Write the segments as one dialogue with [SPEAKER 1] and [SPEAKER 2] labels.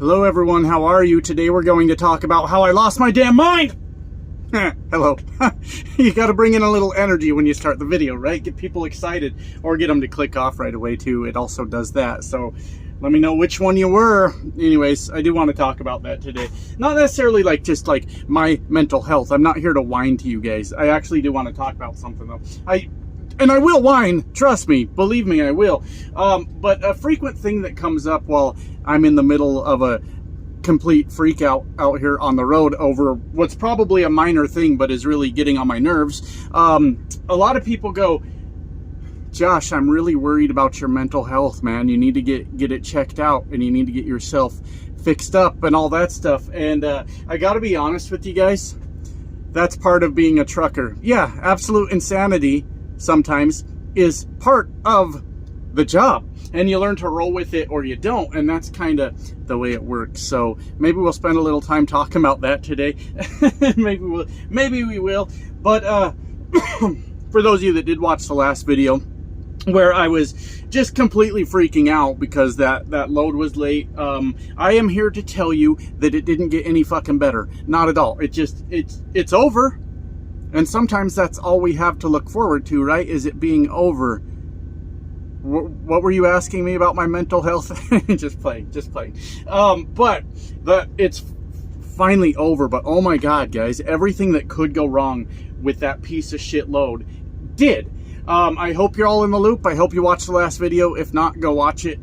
[SPEAKER 1] Hello everyone, how are you? Today we're going to talk about how I lost my damn mind! Hello. You gotta bring in a little energy when you start the video, right? Get people excited, or get them to click off right away too. It also does that, so let me know which one you were. Anyways, I do want to talk about that today. Not necessarily just my mental health. I'm not here to whine to you guys. I actually do want to talk about something though. And I will whine, trust me, believe me, I will. But a frequent thing that comes up while I'm in the middle of a complete freak out here on the road over what's probably a minor thing, but is really getting on my nerves. A lot of people go, Josh, I'm really worried about your mental health, man. You need to get it checked out, and you need to get yourself fixed up and all that stuff. And I gotta be honest with you guys, that's part of being a trucker. Yeah, absolute insanity sometimes is part of the job, and you learn to roll with it or you don't, and that's kind of the way it works. So maybe we'll spend a little time talking about that today. maybe we will. But for those of you that did watch the last video where I was just completely freaking out because that load was late, I am here to tell you that it didn't get any fucking better. Not at all. It's over. And sometimes that's all we have to look forward to, right? Is it being over? What were you asking me about my mental health? just playing. But it's finally over. But oh my God, guys, everything that could go wrong with that piece of shit load did. I hope you're all in the loop. I hope you watched the last video. If not, go watch it.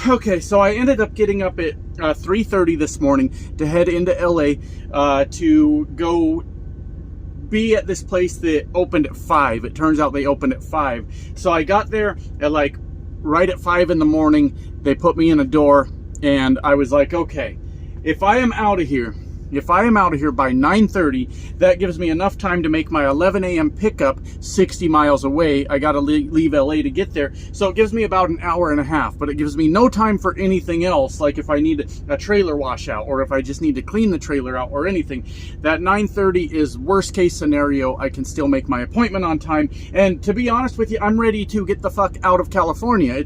[SPEAKER 1] Okay, so I ended up getting up at 3:30 this morning to head into LA to go be at this place that opened at 5. It turns out they opened at 5. So I got there at right at 5 in the morning. They put me in a door, and I was like, okay, if I am out of here by 9:30, that gives me enough time to make my 11 a.m. pickup 60 miles away. I got to leave LA to get there. So it gives me about an hour and a half, but it gives me no time for anything else. Like if I need a trailer washout, or if I just need to clean the trailer out or anything. That 9:30 is worst case scenario. I can still make my appointment on time. And to be honest with you, I'm ready to get the fuck out of California.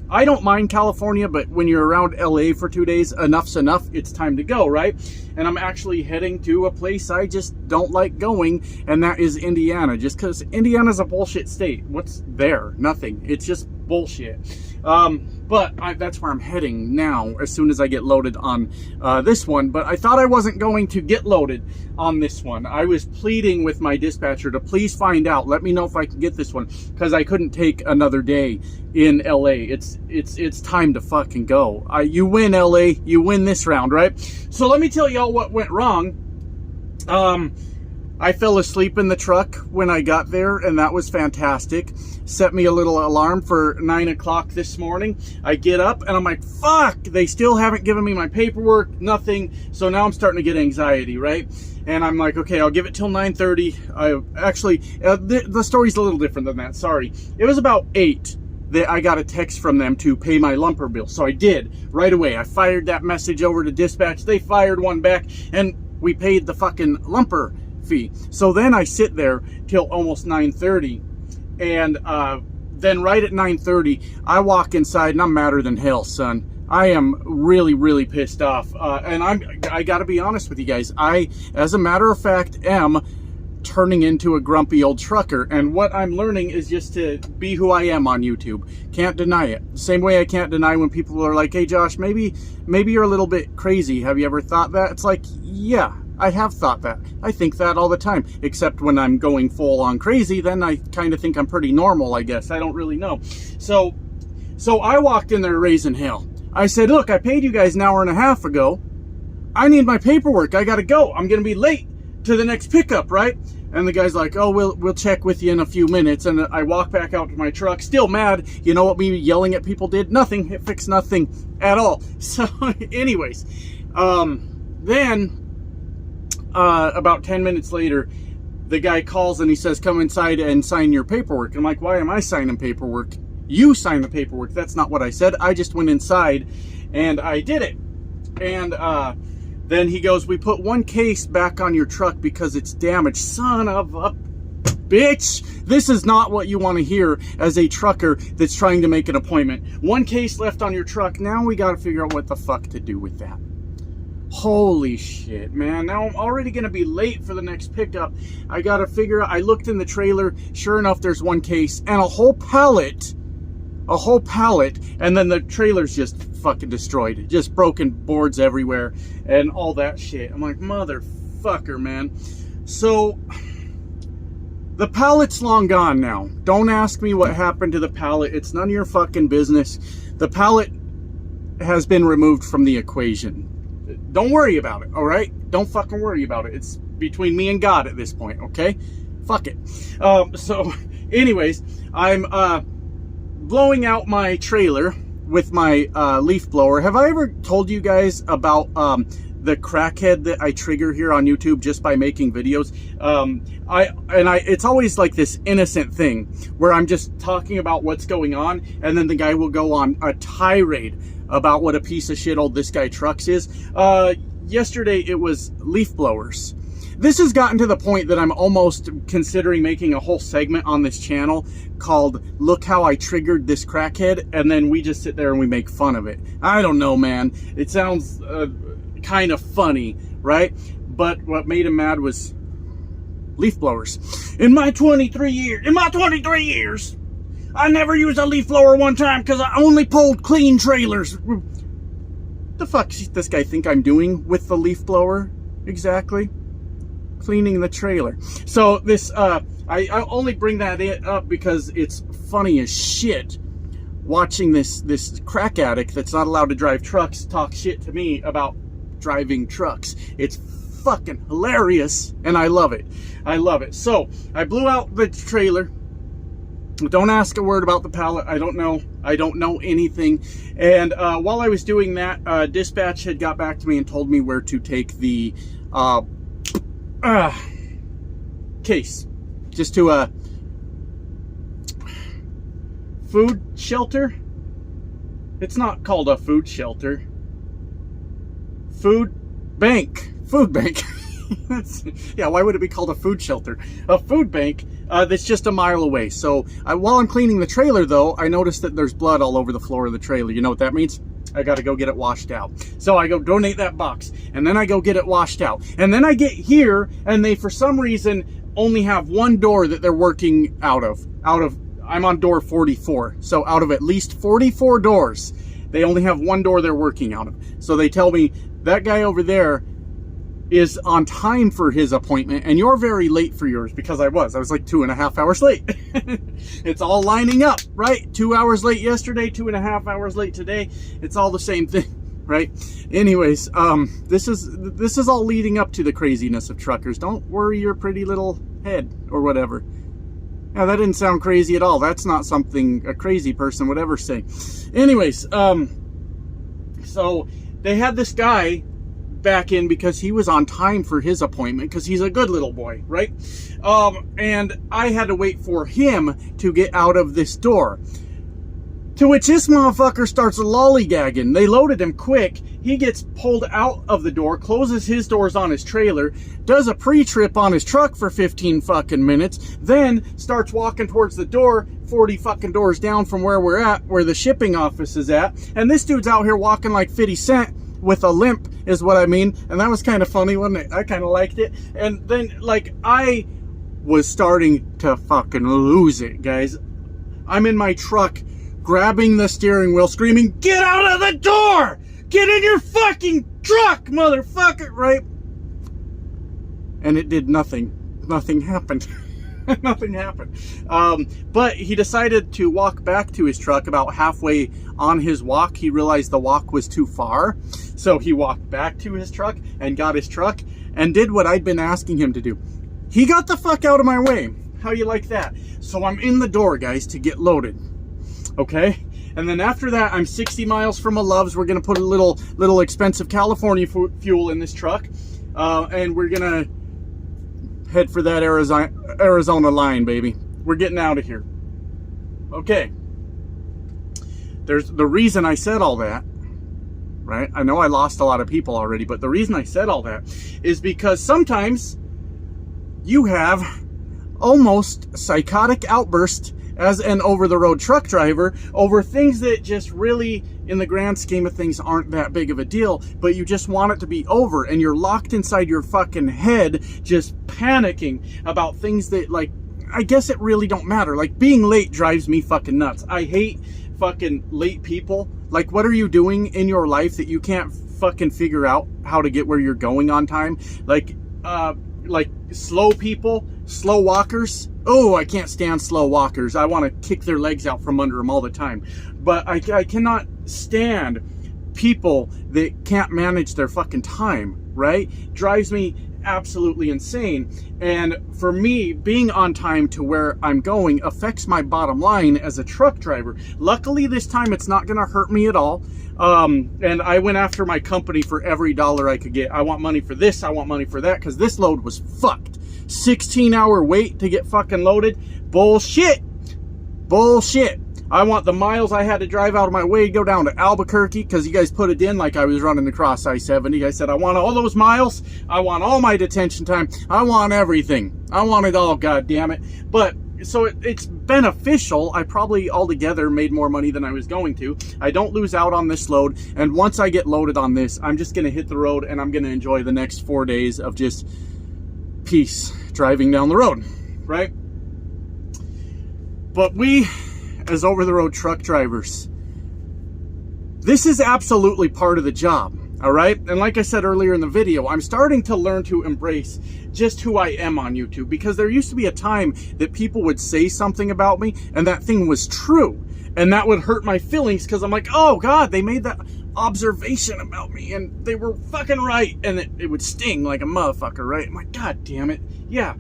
[SPEAKER 1] I don't mind California, but when you're around LA for 2 days, enough's enough. It's time to go, right? And I'm actually heading to a place I just don't like going, and that is Indiana, just because Indiana's a bullshit state. What's there? Nothing. It's just bullshit. But that's where I'm heading now as soon as I get loaded on this one. But I thought I wasn't going to get loaded on this one. I was pleading with my dispatcher to please find out, let me know if I can get this one, because I couldn't take another day in LA. It's time to fucking go. You win, LA. You win this round, right? So let me tell y'all what went wrong. I fell asleep in the truck when I got there, and that was fantastic. Set me a little alarm for 9 o'clock this morning. I get up and I'm like, fuck, they still haven't given me my paperwork, nothing. So now I'm starting to get anxiety, right? And I'm like, okay, I'll give it till 9:30. The story's a little different than that, sorry. It was about 8 that I got a text from them to pay my lumper bill. So I did right away. I fired that message over to dispatch. They fired one back, and we paid the fucking lumper fee. So then I sit there till almost 9:30, and then right at 9:30 I walk inside, and I'm madder than hell, son. I am really pissed off, and I gotta be honest with you guys, I, as a matter of fact, am turning into a grumpy old trucker. And what I'm learning is just to be who I am on YouTube. Can't deny it. Same way I can't deny when people are like, hey Josh, maybe you're a little bit crazy. Have you ever thought that? It's like, yeah, I have thought that. I think that all the time. Except when I'm going full on crazy, then I kind of think I'm pretty normal, I guess. I don't really know. So I walked in there raising hell. I said, look, I paid you guys an hour and a half ago. I need my paperwork. I gotta go. I'm gonna be late to the next pickup, right? And the guy's like, oh, we'll check with you in a few minutes. And I walk back out to my truck, still mad. You know what me yelling at people did? Nothing. It fixed nothing at all. So anyways, then about 10 minutes later, the guy calls and he says, come inside and sign your paperwork. I'm like, why am I signing paperwork? You sign the paperwork. That's not what I said. I just went inside and I did it. And then he goes, we put one case back on your truck because it's damaged. Son of a bitch. This is not what you want to hear as a trucker that's trying to make an appointment. One case left on your truck. Now we got to figure out what the fuck to do with that. Holy shit, man. Now I'm already going to be late for the next pickup. I got to figure out. I looked in the trailer. Sure enough, there's one case and a whole pallet. And then the trailer's just fucking destroyed. Just broken boards everywhere and all that shit. I'm like, motherfucker, man. So the pallet's long gone now. Don't ask me what happened to the pallet. It's none of your fucking business. The pallet has been removed from the equation. Don't worry about it, all right? Don't fucking worry about it. It's between me and God at this point, okay? Fuck it. So, anyways, I'm blowing out my trailer with my leaf blower. Have I ever told you guys about the crackhead that I trigger here on YouTube just by making videos? It's always like this innocent thing where I'm just talking about what's going on, and then the guy will go on a tirade about what a piece of shit old this guy trucks is. Yesterday it was leaf blowers. This has gotten to the point that I'm almost considering making a whole segment on this channel called "Look How I Triggered This Crackhead," and then we just sit there and we make fun of it. I don't know, man. It sounds kind of funny, right? But what made him mad was leaf blowers. In my 23 years, I never used a leaf blower one time because I only pulled clean trailers. The fuck does this guy think I'm doing with the leaf blower exactly? Cleaning the trailer. So this, I only bring that up because it's funny as shit watching this crack addict that's not allowed to drive trucks talk shit to me about driving trucks. It's fucking hilarious and I love it. I love it. So I blew out the trailer. Don't ask a word about the pallet. I don't know anything. And while I was doing that, dispatch had got back to me and told me where to take the case. Just to a food shelter. It's not called a food shelter. Food bank. Yeah, why would it be called a food shelter? A food bank that's just a mile away. So while I'm cleaning the trailer, though, I noticed that there's blood all over the floor of the trailer. You know what that means? I got to go get it washed out. So I go donate that box, and then I go get it washed out. And then I get here, and they, for some reason, only have one door that they're working out of. I'm on door 44. So out of at least 44 doors, they only have one door they're working out of. So they tell me, that guy over there is on time for his appointment and you're very late for yours, because I was like 2.5 hours late. It's all lining up, right? 2 hours late yesterday, 2.5 hours late today. It's all the same thing, right? Anyways, this is all leading up to the craziness of truckers. Don't worry your pretty little head or whatever. Yeah, that didn't sound crazy at all. That's not something a crazy person would ever say. Anyways, so they had this guy back in because he was on time for his appointment because he's a good little boy, right? And I had to wait for him to get out of this door. To which this motherfucker starts lollygagging. They loaded him quick. He gets pulled out of the door, closes his doors on his trailer, does a pre-trip on his truck for 15 fucking minutes, then starts walking towards the door, 40 fucking doors down from where we're at, where the shipping office is at. And this dude's out here walking like 50 Cent with a limp, is what I mean. And that was kind of funny, wasn't it? I kind of liked it. And then, like, I was starting to fucking lose it, guys. I'm in my truck, grabbing the steering wheel, screaming, "Get out of the door! Get in your fucking truck, motherfucker!" Right? And it did nothing. Nothing happened. Nothing happened. But he decided to walk back to his truck. About halfway on his walk, he realized the walk was too far. So he walked back to his truck and got his truck and did what I'd been asking him to do. He got the fuck out of my way. How you like that? So I'm in the door, guys, to get loaded. Okay? And then after that, I'm 60 miles from a Love's. We're going to put a little expensive California fuel in this truck. And we're going to head for that Arizona line, baby. We're getting out of here. Okay. There's the reason I said all that, right? I know I lost a lot of people already, but the reason I said all that is because sometimes you have almost psychotic outburst as an over-the-road truck driver over things that just really, in the grand scheme of things, aren't that big of a deal, but you just want it to be over, and you're locked inside your fucking head just panicking about things that, like, I guess it really don't matter. Like, being late drives me fucking nuts. I hate fucking late people. Like, what are you doing in your life that you can't fucking figure out how to get where you're going on time? Like slow people, slow walkers. Oh, I can't stand slow walkers. I want to kick their legs out from under them all the time. But I cannot stand people that can't manage their fucking time, right? Drives me absolutely insane. And for me, being on time to where I'm going affects my bottom line as a truck driver. Luckily, this time it's not going to hurt me at all. And I went after my company for every dollar I could get. I want money for this, I want money for that, because this load was fucked. 16-hour wait to get fucking loaded. Bullshit. Bullshit. I want the miles I had to drive out of my way to go down to Albuquerque, because you guys put it in like I was running across I-70. I said, I want all those miles. I want all my detention time. I want everything. I want it all, God damn it. But so it's beneficial. I probably altogether made more money than I was going to. I don't lose out on this load. And once I get loaded on this, I'm just going to hit the road, and I'm going to enjoy the next 4 days of just peace driving down the road, right? But we, as over-the-road truck drivers, this is absolutely part of the job, all right? And like I said earlier in the video, I'm starting to learn to embrace just who I am on YouTube, because there used to be a time that people would say something about me and that thing was true, and that would hurt my feelings, because I'm like, oh God, they made that observation about me and they were fucking right, and it would sting like a motherfucker, right? I'm like, God damn it. Yeah,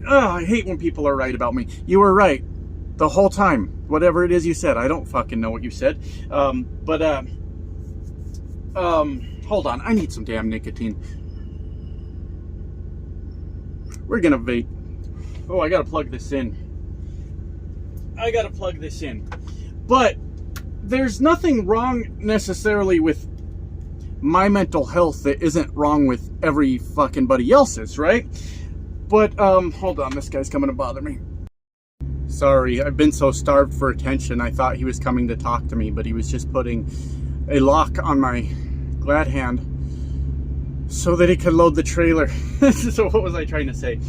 [SPEAKER 1] I hate when people are right about me. You were right the whole time, whatever it is you said. I don't fucking know what you said. Hold on, I need some damn nicotine. We're gonna vape. Oh, I gotta plug this in. But there's nothing wrong necessarily with my mental health that isn't wrong with every fucking buddy else's, right? But hold on, this guy's coming to bother me. Sorry, I've been so starved for attention. I thought he was coming to talk to me, but he was just putting a lock on my glad hand so that he could load the trailer. So what was I trying to say?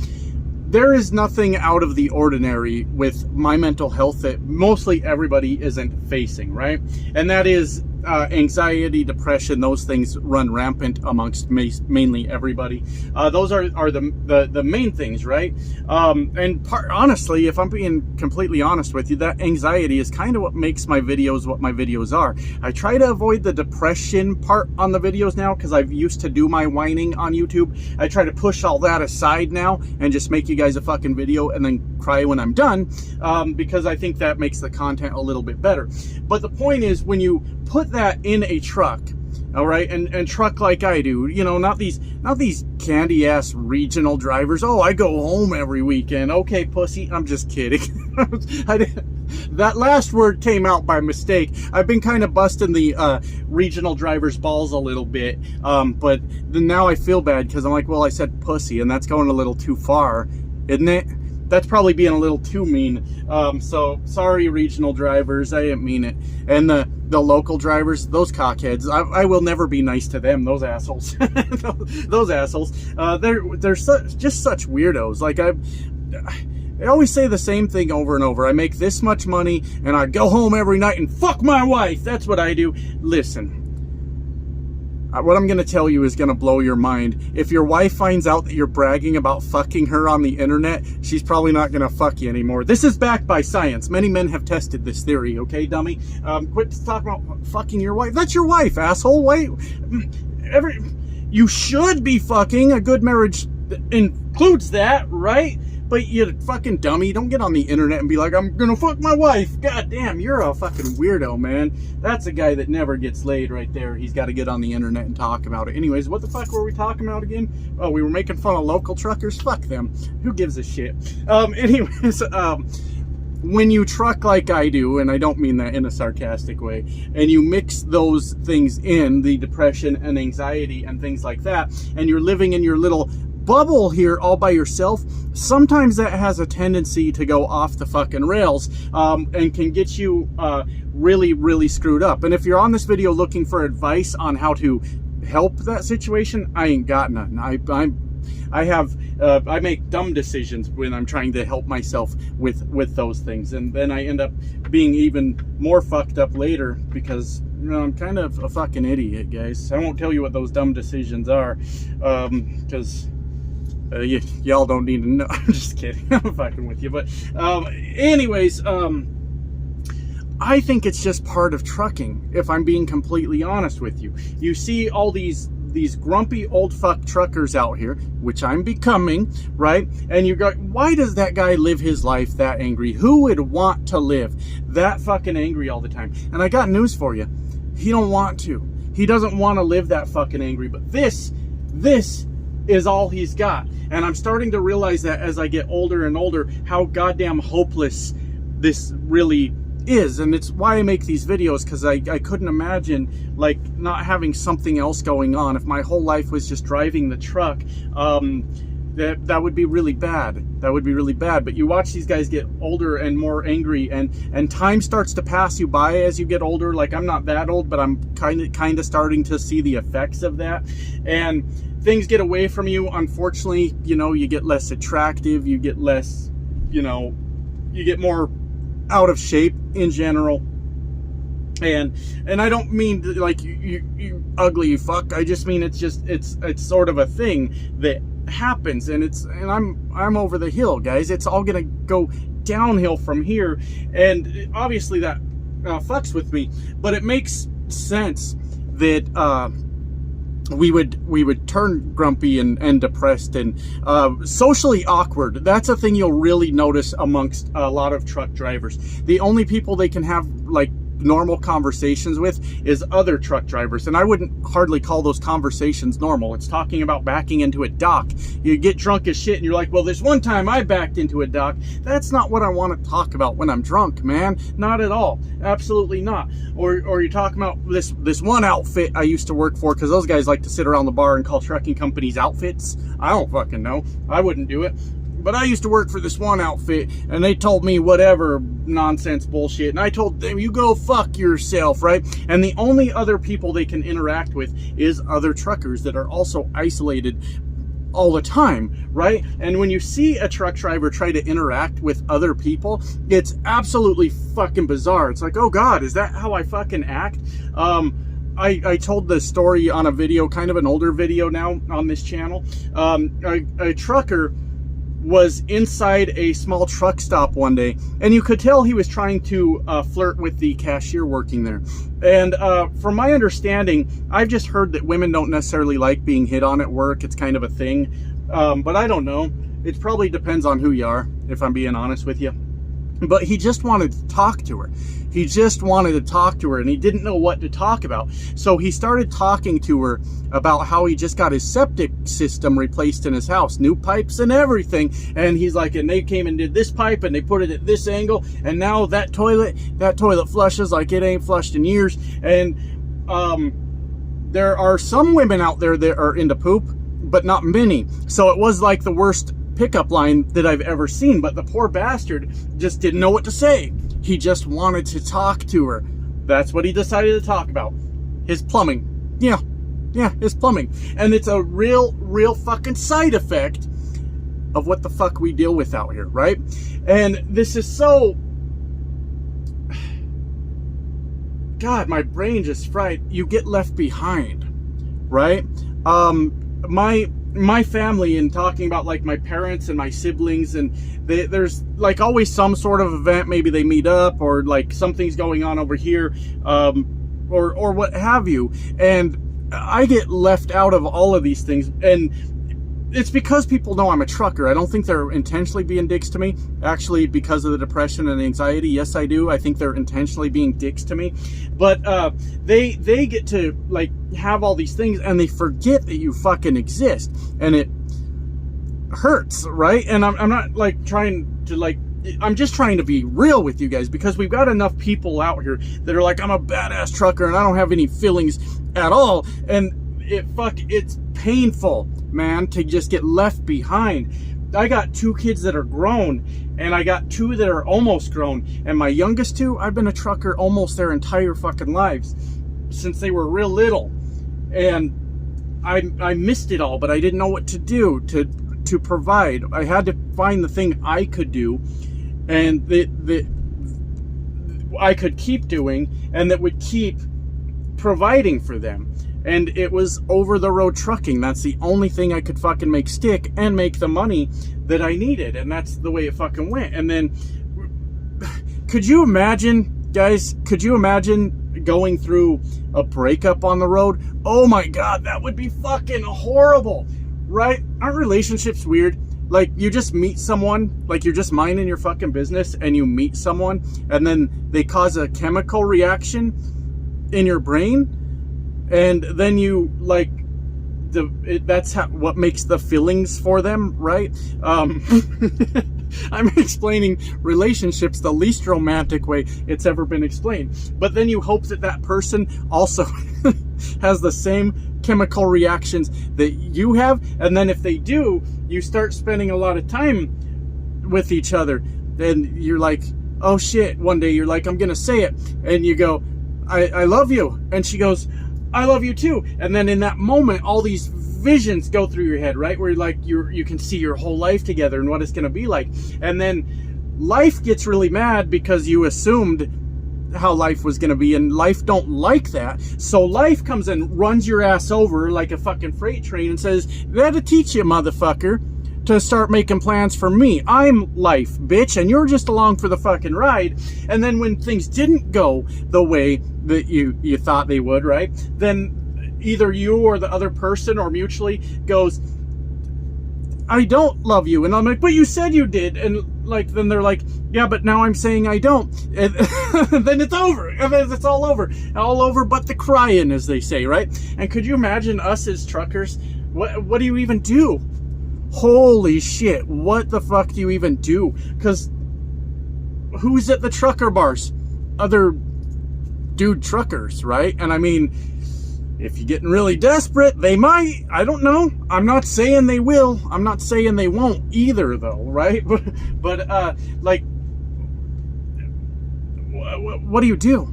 [SPEAKER 1] There is nothing out of the ordinary with my mental health that mostly everybody isn't facing, right? And that is anxiety, depression. Those things run rampant amongst mainly everybody. Those are the main things, right? Honestly, if I'm being completely honest with you, that anxiety is kind of what makes my videos what my videos are. I try to avoid the depression part on the videos now, because I've used to do my whining on YouTube. I try to push all that aside now and just make you guys a fucking video and then cry when I'm done, because I think that makes the content a little bit better. But the point is, when you put that in a truck, all right, and truck like I do, you know, not these candy ass regional drivers. Oh, I go home every weekend. Okay, pussy, I'm just kidding. That last word came out by mistake. I've been kind of busting the regional drivers' balls a little bit, but now I feel bad, because I'm like, well, I said pussy, and that's going a little too far, isn't it? That's probably being a little too mean. So sorry, regional drivers, I didn't mean it. And the local drivers, those cockheads, I will never be nice to them. Those assholes. Those assholes. They're just such weirdos. Like, I always say the same thing over and over. I make this much money and I go home every night and fuck my wife. That's what I do. Listen. What I'm going to tell you is going to blow your mind. If your wife finds out that you're bragging about fucking her on the internet, she's probably not going to fuck you anymore. This is backed by science. Many men have tested this theory, okay, dummy? Quit talking about fucking your wife. That's your wife, asshole. Wait. You should be fucking. A good marriage includes that, right? But you fucking dummy, don't get on the internet and be like, I'm gonna fuck my wife. God damn, you're a fucking weirdo, man. That's a guy that never gets laid right there. He's got to get on the internet and talk about it. Anyways, what the fuck were we talking about again? Oh, we were making fun of local truckers? Fuck them. Who gives a shit? When you truck like I do, and I don't mean that in a sarcastic way, and you mix those things in, the depression and anxiety and things like that, and you're living in your little bubble here all by yourself, sometimes that has a tendency to go off the fucking rails, and can get you really, really screwed up. And if you're on this video looking for advice on how to help that situation, I ain't got none. I make dumb decisions when I'm trying to help myself with those things, and then I end up being even more fucked up later because, you know, I'm kind of a fucking idiot, guys. I won't tell you what those dumb decisions are, because y'all don't need to know. I'm just kidding. I'm fucking with you. But anyways, I think it's just part of trucking, if I'm being completely honest with you. You see all these grumpy old fuck truckers out here, which I'm becoming, right? And you go, why does that guy live his life that angry? Who would want to live that fucking angry all the time? And I got news for you. He don't want to. He doesn't want to live that fucking angry. But this is all he's got. And I'm starting to realize that as I get older and older, how goddamn hopeless this really is. And it's why I make these videos, because I couldn't imagine like not having something else going on. If my whole life was just driving the truck, that would be really bad. That would be really bad. But you watch these guys get older and more angry, and time starts to pass you by as you get older. Like, I'm not that old, but I'm kind of starting to see the effects of that. And things get away from you. Unfortunately, you know, you get less attractive, you get less, you know, you get more out of shape in general. And I don't mean like you ugly fuck. I just mean it's sort of a thing that happens, and I'm over the hill, guys. It's all gonna go downhill from here, and obviously that fucks with me, but it makes sense that we would turn grumpy and depressed and socially awkward. That's a thing you'll really notice amongst a lot of truck drivers. The only people they can have like normal conversations with is other truck drivers, and I wouldn't hardly call those conversations normal. It's talking about backing into a dock. You get drunk as shit and you're like, well, this one time I backed into a dock. That's not what I want to talk about when I'm drunk, man. Not at all. Absolutely not. Or you're talking about this one outfit I used to work for, because those guys like to sit around the bar and call trucking companies outfits. I don't fucking know. I wouldn't do it. But I used to work for this one outfit, and they told me whatever nonsense bullshit, and I told them, you go fuck yourself, right? And the only other people they can interact with is other truckers that are also isolated all the time, right? And when you see a truck driver try to interact with other people, it's absolutely fucking bizarre. It's like, oh God, is that how I fucking act? I told this story on a video, kind of an older video now on this channel. A trucker was inside a small truck stop one day, and you could tell he was trying to flirt with the cashier working there. And from my understanding, I've just heard that women don't necessarily like being hit on at work. It's kind of a thing, but I don't know. It probably depends on who you are, if I'm being honest with you. But he just wanted to talk to her. He just wanted to talk to her, and he didn't know what to talk about. So he started talking to her about how he just got his septic system replaced in his house, new pipes and everything. And he's like, and they came and did this pipe, and they put it at this angle, and now that toilet flushes like it ain't flushed in years. And there are some women out there that are into poop, but not many. So it was like the worst pickup line that I've ever seen, but the poor bastard just didn't know what to say. He just wanted to talk to her. That's what he decided to talk about. His plumbing. Yeah, his plumbing. And it's a real fucking side effect of what the fuck we deal with out here, right? And this is so... God, my brain just fried. You get left behind, right? My family, and talking about like my parents and my siblings, and there's like always some sort of event. Maybe they meet up, or like something's going on over here, or what have you, and I get left out of all of these things. And it's because people know I'm a trucker. I don't think they're intentionally being dicks to me. Actually, because of the depression and anxiety, yes, I do. I think they're intentionally being dicks to me. But they get to like have all these things, and they forget that you fucking exist, and it hurts, right? And I'm not like trying to like... I'm just trying to be real with you guys, because we've got enough people out here that are like, I'm a badass trucker and I don't have any feelings at all, and it's painful. man, to just get left behind. I got 2 kids that are grown, and I got 2 that are almost grown. And my youngest 2, I've been a trucker almost their entire fucking lives, since they were real little. And I missed it all, but I didn't know what to do to provide. I had to find the thing I could do, and that I could keep doing, and that would keep providing for them. And it was over-the-road trucking. That's the only thing I could fucking make stick and make the money that I needed. And that's the way it fucking went. And then, could you imagine, guys, could you imagine going through a breakup on the road? Oh my God, that would be fucking horrible, right? Aren't relationships weird? Like, you just meet someone, like you're just minding your fucking business, and you meet someone, and then they cause a chemical reaction in your brain, and then you like that's what makes the feelings for them, right? I'm explaining relationships the least romantic way it's ever been explained, but then you hope that that person also has the same chemical reactions that you have, and then if they do, you start spending a lot of time with each other, and you're like, oh shit, one day you're like, I'm gonna say it, and you go, I love you, and she goes, I love you too. And then in that moment, all these visions go through your head, right? Where like you can see your whole life together and what it's going to be like. And then life gets really mad because you assumed how life was going to be, and life don't like that. So life comes and runs your ass over like a fucking freight train and says, that'll teach you, motherfucker, to start making plans for me. I'm life, bitch, and you're just along for the fucking ride. And then when things didn't go the way that you thought they would, right? Then either you or the other person or mutually goes, I don't love you. And I'm like, but you said you did. And like, then they're like, yeah, but now I'm saying I don't. And then it's over. And then it's all over but the crying, as they say, right? And could you imagine us as truckers? What do you even do? Holy shit, what the fuck do you even do? Because who's at the trucker bars? Other dude truckers, right? And I mean, if you're getting really desperate, they might. I don't know. I'm not saying they will. I'm not saying they won't either, though, right? But like, what do you do?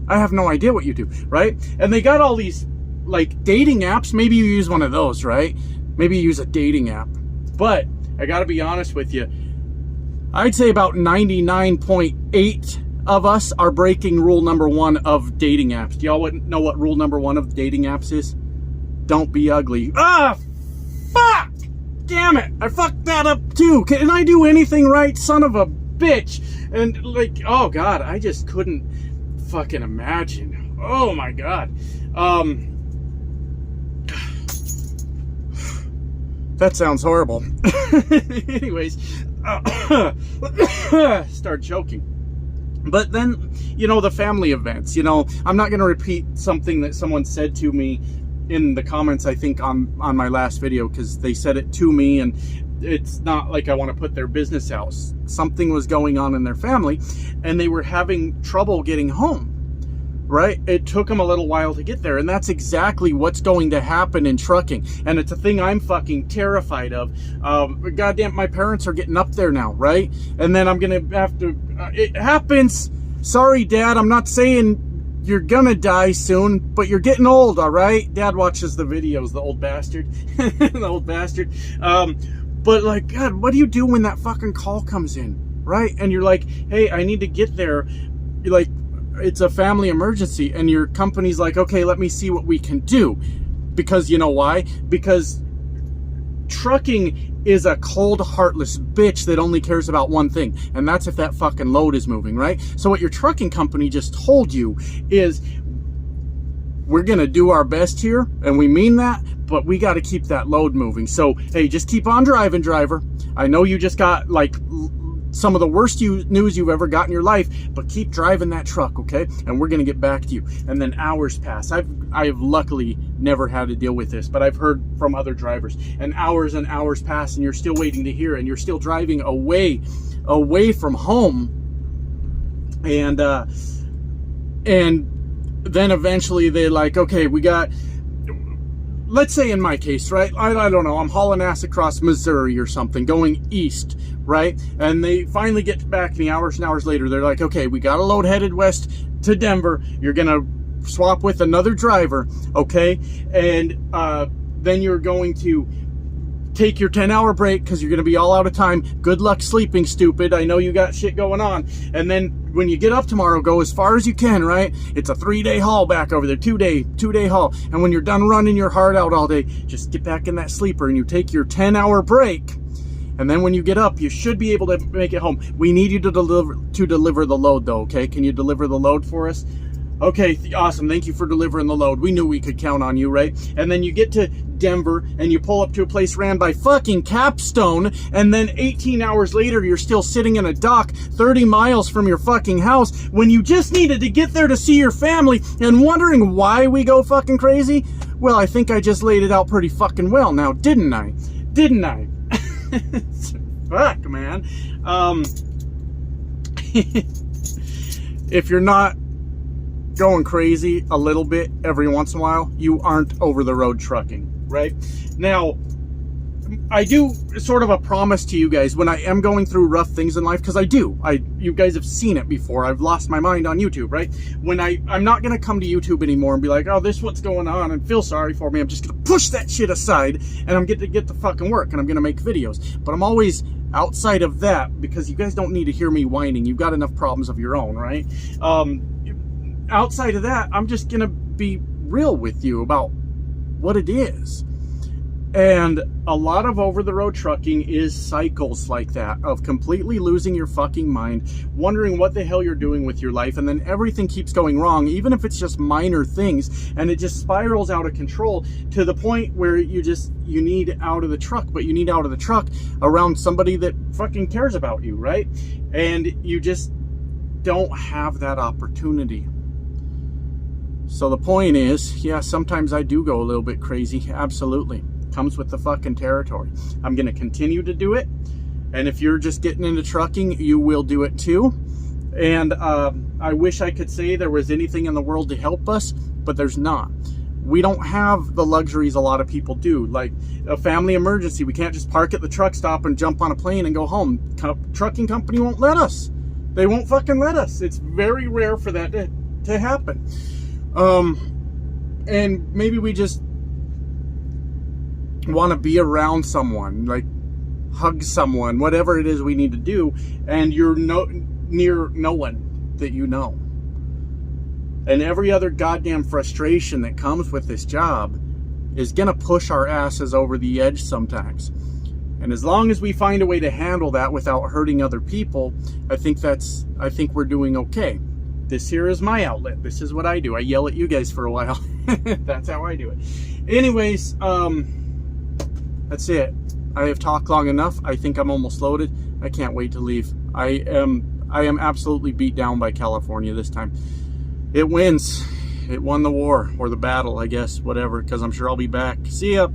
[SPEAKER 1] I have no idea what you do, right? And they got all these, like, dating apps. Maybe you use one of those, right? Maybe you use a dating app. But I gotta be honest with you, I'd say about 99.8 of us are breaking rule number 1 of dating apps. Do y'all know what rule number 1 of dating apps is? Don't be ugly. Ah, fuck! Damn it! I fucked that up too. Can I do anything right, son of a bitch? And like, oh God, I just couldn't fucking imagine. Oh my God. That sounds horrible. Anyways, start joking. But then, you know, the family events, you know, I'm not going to repeat something that someone said to me in the comments, I think on my last video, because they said it to me, and it's not like I want to put their business out. Something was going on in their family, and they were having trouble getting home. Right? It took them a little while to get there, and that's exactly what's going to happen in trucking, and it's a thing I'm fucking terrified of. Goddamn, my parents are getting up there now, right? And then I'm gonna have to, it happens. Sorry, Dad, I'm not saying you're gonna die soon, but you're getting old, all right? Dad watches the videos, the old bastard. The old bastard. But like, God, what do you do when that fucking call comes in, right? And you're like, hey, I need to get there. You're like, it's a family emergency, and your company's like, okay, let me see what we can do. Because you know why? Because trucking is a cold, heartless bitch that only cares about one thing, and that's if that fucking load is moving, right? So what your trucking company just told you is, we're gonna do our best here, and we mean that, but we got to keep that load moving. So hey, just keep on driving, driver. I know you just got like some of the worst news you've ever got in your life, but keep driving that truck, okay? And we're gonna get back to you. And then hours pass. I've luckily never had to deal with this, but I've heard from other drivers, and hours pass, and you're still waiting to hear, and you're still driving away from home, and then eventually they're like, okay, we got let's say in my case, right? I don't know, I'm hauling ass across Missouri or something, going east, right? And they finally get back to me hours and hours later. They're like, okay, we got a load headed west to Denver. You're going to swap with another driver, okay? And then you're going to take your 10-hour break because you're going to be all out of time. Good luck sleeping, stupid. I know you got shit going on. And then when you get up tomorrow, go as far as you can, right? It's a 3-day haul back over there, two-day haul. And when you're done running your heart out all day, just get back in that sleeper and you take your 10-hour break. And then when you get up, you should be able to make it home. We need you to deliver the load, though, okay? Can you deliver the load for us? Okay, awesome. Thank you for delivering the load. We knew we could count on you, right? And then you get to Denver and you pull up to a place ran by fucking Capstone, and then 18 hours later you're still sitting in a dock 30 miles from your fucking house when you just needed to get there to see your family, and wondering why we go fucking crazy? Well, I think I just laid it out pretty fucking well now, didn't I? Didn't I? Fuck, man. If you're not going crazy a little bit every once in a while, you aren't over the road trucking, right? Now, I do sort of a promise to you guys when I am going through rough things in life, because I do. You guys have seen it before. I've lost my mind on YouTube, right? When I'm not going to come to YouTube anymore and be like, oh, this is what's going on, and feel sorry for me. I'm just going to push that shit aside, and I'm going to get the fucking work, and I'm going to make videos. But I'm always outside of that, because you guys don't need to hear me whining. You've got enough problems of your own, right? Outside of that, I'm just going to be real with you about what it is. And a lot of over-the-road trucking is cycles like that, of completely losing your fucking mind, wondering what the hell you're doing with your life, and then everything keeps going wrong, even if it's just minor things, and it just spirals out of control to the point where you need out of the truck, but you need out of the truck around somebody that fucking cares about you, right? And you just don't have that opportunity. So the point is, yeah, sometimes I do go a little bit crazy, absolutely. Comes with the fucking territory. I'm going to continue to do it, and if you're just getting into trucking, you will do it too. And I wish I could say there was anything in the world to help us, but there's not. We don't have the luxuries a lot of people do, like a family emergency. We can't just park at the truck stop and jump on a plane and go home. Trucking company won't let us. They won't fucking let us. It's very rare for that to happen. And maybe we just want to be around someone, like hug someone, whatever it is we need to do, and you're near no one that you know. And every other goddamn frustration that comes with this job is gonna push our asses over the edge sometimes. And as long as we find a way to handle that without hurting other people, I think we're doing okay. This here is my outlet. This is what I do. I yell at you guys for a while. That's how I do it. Anyways, that's it. I have talked long enough. I think I'm almost loaded. I can't wait to leave. I am absolutely beat down by California this time. It wins. It won the war, or the battle, I guess, whatever, because I'm sure I'll be back. See ya.